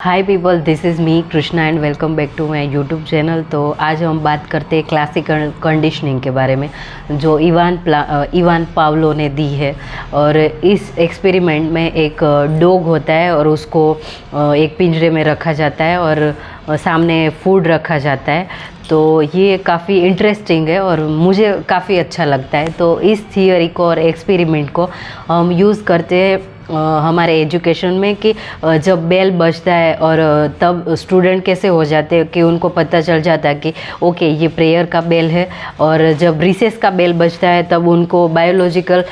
Hi people, this is me Krishna and welcome back to my YouTube channel. तो आज हम बात करते हैं क्लासिकल कंडीशनिंग के बारे में जो इवान पावलो ने दी है। और इस एक्सपेरिमेंट में एक डॉग होता है और उसको एक पिंजरे में रखा जाता है और सामने फूड रखा जाता है। तो ये काफ़ी इंटरेस्टिंग है और मुझे काफ़ी अच्छा लगता है। तो इस थियोरी को और एक्सपेरिमेंट को हम यूज़ करते हैं हमारे एजुकेशन में कि जब बेल बजता है और तब स्टूडेंट कैसे हो जाते हैं कि उनको पता चल जाता है कि ओके ये प्रेयर का बेल है। और जब रिसेस का बेल बजता है तब उनको बायोलॉजिकल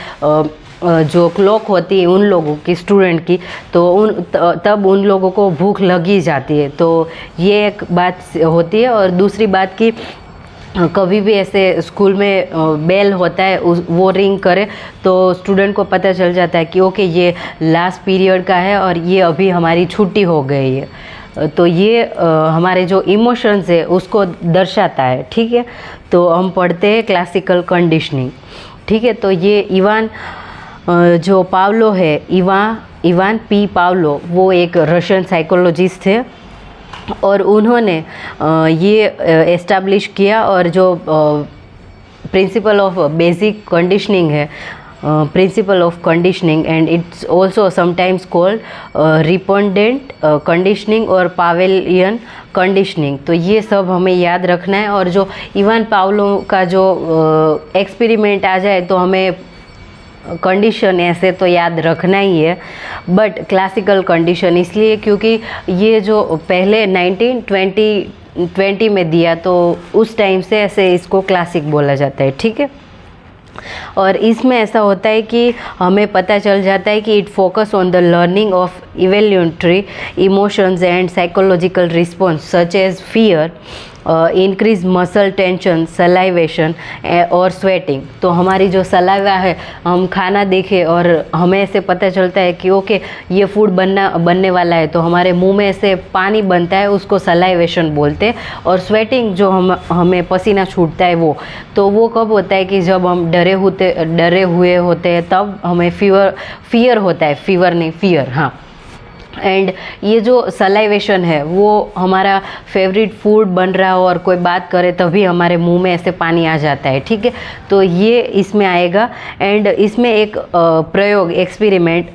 जो क्लॉक होती है उन लोगों की, स्टूडेंट की, तो तब उन लोगों को भूख लगी जाती है। तो ये एक बात होती है। और दूसरी बात कि कभी भी ऐसे स्कूल में बेल होता है वो रिंग करे तो स्टूडेंट को पता चल जाता है कि ओके ये लास्ट पीरियड का है और ये अभी हमारी छुट्टी हो गई है। तो ये हमारे जो इमोशंस है उसको दर्शाता है। ठीक है, तो हम पढ़ते हैं क्लासिकल कंडीशनिंग। ठीक है, तो ये जो पावलो है, इवान पी पावलो, वो एक रशियन साइकोलॉजिस्ट थे और उन्होंने ये एस्टैब्लिश किया। और जो प्रिंसिपल ऑफ बेसिक कंडीशनिंग है, principle of conditioning, and it's also sometimes called respondent conditioning और पावेलियन कंडीशनिंग। तो ये सब हमें याद रखना है। और जो इवान पावलो का जो एक्सपेरिमेंट आ जाए तो हमें कंडीशन ऐसे तो याद रखना ही है, बट क्लासिकल कंडीशन इसलिए क्योंकि ये जो पहले 1920 में दिया तो उस टाइम से ऐसे इसको क्लासिक बोला जाता है। ठीक है, और इसमें ऐसा होता है कि हमें पता चल जाता है कि it focus on the learning of involuntary emotions and psychological response such as fear, increase muscle tension, salivation और स्वेटिंग। तो हमारी जो सलाइवा है, हम खाना देखें और हमें ऐसे पता चलता है कि ओके ये फूड बनने वाला है तो हमारे मुंह में ऐसे पानी बनता है, उसको सलाइवेशन बोलते हैं। और स्वेटिंग जो हमें पसीना छूटता है वो कब होता है कि जब हम डरे हुए होते हैं तब हमें फियर होता है, फीवर नहीं फियर, हाँ। एंड ये जो सलाइवेशन है वो हमारा फेवरेट फूड बन रहा हो और कोई बात करे तभी हमारे मुंह में ऐसे पानी आ जाता है। ठीक है, तो ये इसमें आएगा। एंड इसमें एक प्रयोग, एक्सपेरिमेंट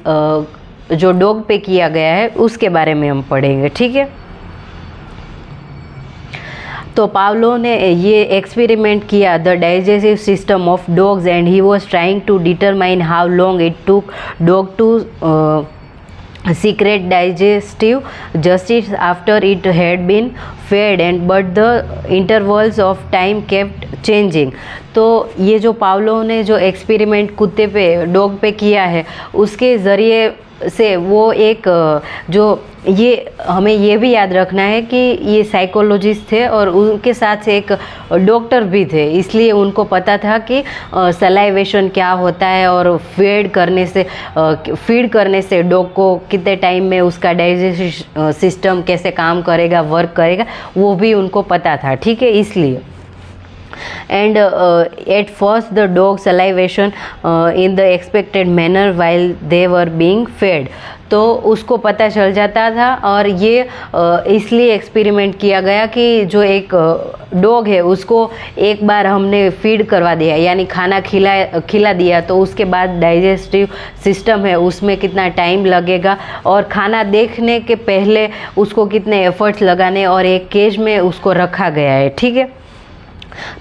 जो डॉग पे किया गया है उसके बारे में हम पढ़ेंगे। ठीक है, तो पावलो ने ये एक्सपेरिमेंट किया the digestive system of dogs and he was trying to determine how long it took dog to secret digestive justice after it had been fed, and but the intervals of time kept changing। तो ये जो Paulo ने जो experiment कुत्ते पे, dog पे किया है उसके ज़रिए से वो एक जो ये हमें ये भी याद रखना है कि ये साइकोलॉजिस्ट थे और उनके साथ से एक डॉक्टर भी थे, इसलिए उनको पता था कि सलाइवेशन क्या होता है और फीड करने से डॉग को कितने टाइम में उसका डाइजेस्टिव सिस्टम कैसे काम करेगा, वर्क करेगा, वो भी उनको पता था। ठीक है, इसलिए and at first the dog salivation in the expected manner while they were being fed। तो उसको पता चल जाता था और ये इसलिए एक्सपेरिमेंट किया गया कि जो एक डॉग है उसको एक बार हमने फीड करवा दिया, यानी खाना खिला दिया, तो उसके बाद डाइजेस्टिव सिस्टम है उसमें कितना टाइम लगेगा और खाना देखने के पहले उसको कितने एफर्ट्स लगाने, और एक केज में उसको रखा गया है। ठीक है,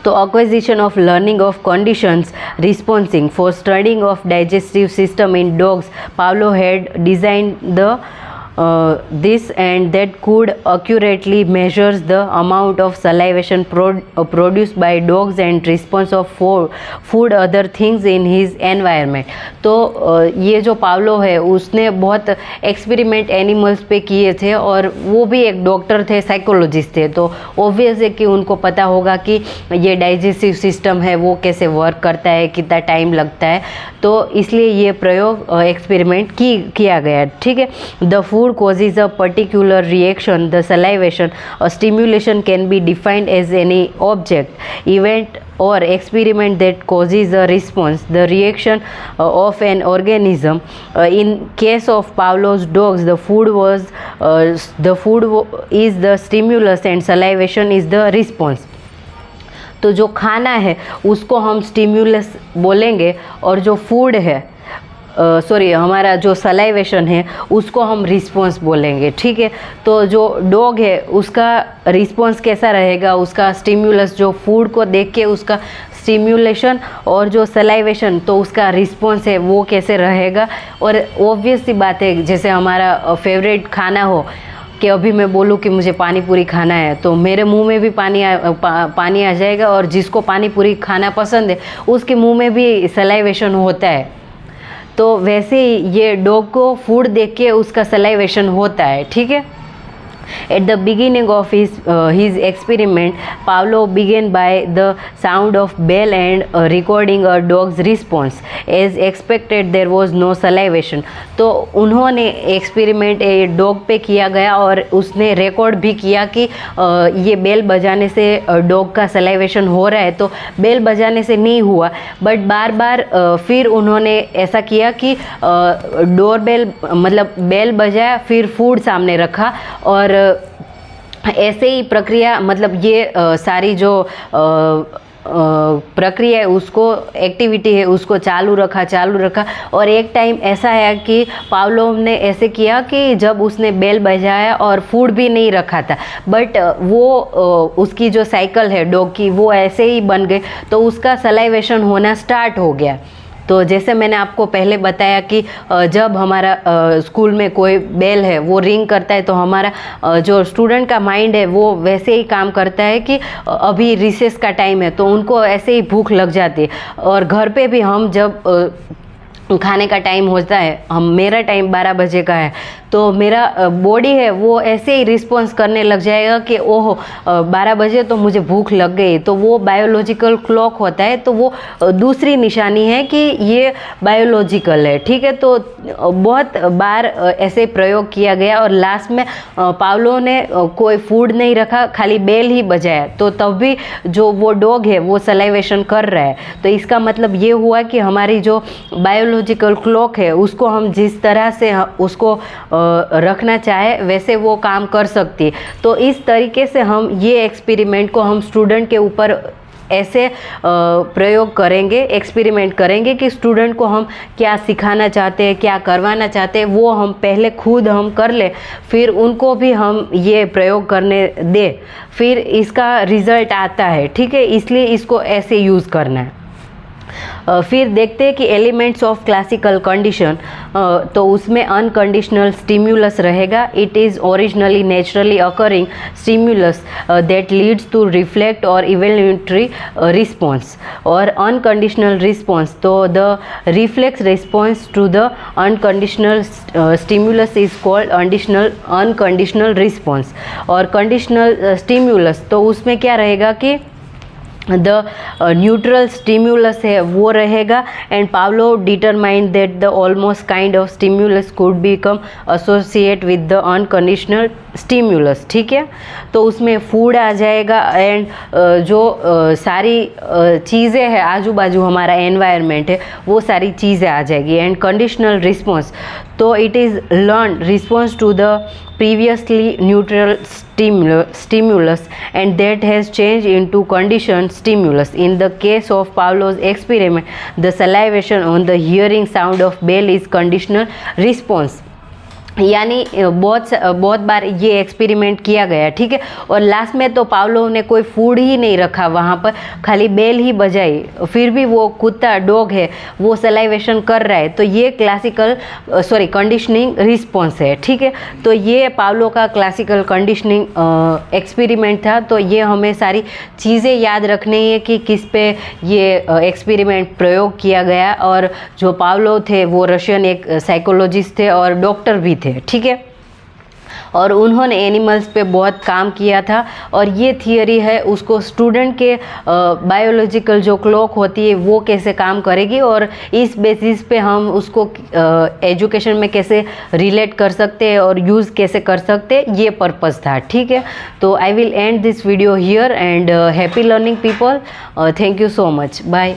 तो acquisition of learning of conditions responding for studying of digestive system in dogs, Pavlov had designed this and that could accurately measures the amount of salivation produced by dogs and response of food other things in his environment। तो ये जो Paulo है उसने बहुत experiment animals पे किए थे और वो भी एक डॉक्टर थे, साइकोलॉजिस्ट थे, तो ऑब्वियस है कि उनको पता होगा कि ये डाइजेस्टिव सिस्टम है वो कैसे वर्क करता है, कितना टाइम लगता है। तो इसलिए ये प्रयोग एक्सपेरिमेंट किया गया। ठीक है, the food food causes a particular reaction, the salivation, a stimulation can be defined as any object, event or experiment that causes a response, the reaction of an organism. In case of Pavlov's dogs, the food is the stimulus and salivation is the response. तो जो खाना है उसको हम stimulus बोलेंगे और जो food है हमारा जो सलाइवेशन है उसको हम रिस्पॉन्स बोलेंगे, ठीक है। तो जो डॉग है उसका रिस्पॉन्स कैसा रहेगा, उसका स्टिम्युलस जो फूड को देख के उसका स्टिम्युलेशन और जो सलाइवेशन तो उसका रिस्पॉन्स है वो कैसे रहेगा। और ऑब्वियस सी बात है, जैसे हमारा फेवरेट खाना हो कि अभी मैं बोलूँ कि मुझे पानी पूरी खाना है तो मेरे मुंह में भी पानी आ जाएगा, और जिसको पानी पूरी खाना पसंद है उसके मुंह में भी सलाइवेशन होता है। तो वैसे ही ये डॉग को फूड देख के उसका सलाइवेशन होता है, ठीक है। At the beginning of his experiment, Pavlov began by the sound of bell and recording a dog's response. As expected, there was no salivation. तो उन्होंने एक्सपेरिमेंट डॉग पे किया गया और उसने रिकॉर्ड भी किया कि ये बेल बजाने से डॉग का सलाइवेशन हो रहा है। तो बेल बजाने से नहीं हुआ, बट बार बार फिर उन्होंने ऐसा किया कि डोर बेल मतलब बेल बजाया, फिर फूड सामने रखा और ऐसे ही प्रक्रिया मतलब ये सारी जो प्रक्रिया है उसको एक्टिविटी है उसको चालू रखा और एक टाइम ऐसा है कि पावलोव ने ऐसे किया कि जब उसने बेल बजाया और फूड भी नहीं रखा था, बट वो उसकी जो साइकिल है डॉग की वो ऐसे ही बन गई, तो उसका सलाइवेशन होना स्टार्ट हो गया। तो जैसे मैंने आपको पहले बताया कि जब हमारा स्कूल में कोई बेल है वो रिंग करता है तो हमारा जो स्टूडेंट का माइंड है वो वैसे ही काम करता है कि अभी रिसेस का टाइम है, तो उनको ऐसे ही भूख लग जाती है। और घर पे भी हम जब खाने का टाइम होता है, मेरा टाइम 12 बजे का है, तो मेरा बॉडी है वो ऐसे ही रिस्पॉन्स करने लग जाएगा कि ओहो 12 बजे तो मुझे भूख लग गई। तो वो बायोलॉजिकल क्लॉक होता है, तो वो दूसरी निशानी है कि ये बायोलॉजिकल है, ठीक है। तो बहुत बार ऐसे प्रयोग किया गया और लास्ट में पावलोव ने कोई फूड नहीं रखा, खाली बेल ही बजाया, तो तब भी जो वो डॉग है वो सलाइवेशन कर रहा है। तो इसका मतलब ये हुआ कि हमारी जो बायोलॉजिकल क्लॉक है उसको हम जिस तरह से उसको रखना चाहे वैसे वो काम कर सकती है। तो इस तरीके से हम ये एक्सपेरिमेंट को हम स्टूडेंट के ऊपर ऐसे प्रयोग करेंगे, एक्सपेरिमेंट करेंगे कि स्टूडेंट को हम क्या सिखाना चाहते हैं, क्या करवाना चाहते हैं, वो हम पहले खुद हम कर ले, फिर उनको भी हम ये प्रयोग करने दे, फिर इसका रिज़ल्ट आता है, ठीक है। इसलिए इसको ऐसे यूज़ करना है। फिर देखते हैं कि एलिमेंट्स ऑफ क्लासिकल कंडीशन, तो उसमें अनकंडीशनल स्टिम्युलस रहेगा। It is originally naturally occurring stimulus that leads to reflect और इवेल्यूटरी रिस्पॉन्स। और अनकंडीशनल रिस्पॉन्स, तो the reflex response to the unconditional stimulus is called unconditional response. और conditional stimulus, तो उसमें क्या रहेगा कि द न्यूट्रल स्टिम्युलस है वो रहेगा। And Pavlov determined that the almost kind of stimulus could become associate with the unconditional stimulus, ठीक है। तो उसमें फूड आ जाएगा एंड जो सारी चीज़ें हैं आजू बाजू हमारा एनवायरनमेंट है वो सारी चीज़ें आ जाएगी। एंड कंडीशनल रिस्पॉन्स, तो it is learn response to the previously neutral stimulus and that has changed into conditioned stimulus. In the case of Pavlov's experiment, the salivation on the hearing sound of bell is conditional response. यानी बहुत बार ये experiment किया गया, ठीक है। और last में तो पावलोव ने कोई फूड ही नहीं रखा वहाँ पर, खाली बेल ही बजाई, फिर भी वो कुत्ता डॉग है वो सलाइवेशन कर रहा है। तो ये कंडीशनिंग रिस्पॉन्स है, ठीक है। तो ये पावलोव का क्लासिकल कंडीशनिंग एक्सपेरिमेंट था। तो ये हमें सारी चीज़ें याद रखनी है कि किस पे ये एक्सपेरिमेंट प्रयोग किया गया। और जो पावलोव थे वो रशियन एक साइकोलॉजिस्ट थे और डॉक्टर भी थे, ठीक है। और उन्होंने एनिमल्स पे बहुत काम किया था और ये थियरी है उसको स्टूडेंट के बायोलॉजिकल जो क्लॉक होती है वो कैसे काम करेगी और इस बेसिस पे हम उसको एजुकेशन में कैसे रिलेट कर सकते हैं और यूज़ कैसे कर सकते हैं, ये पर्पज़ था। ठीक है, तो I will end this video here and happy learning people, thank you so much, bye.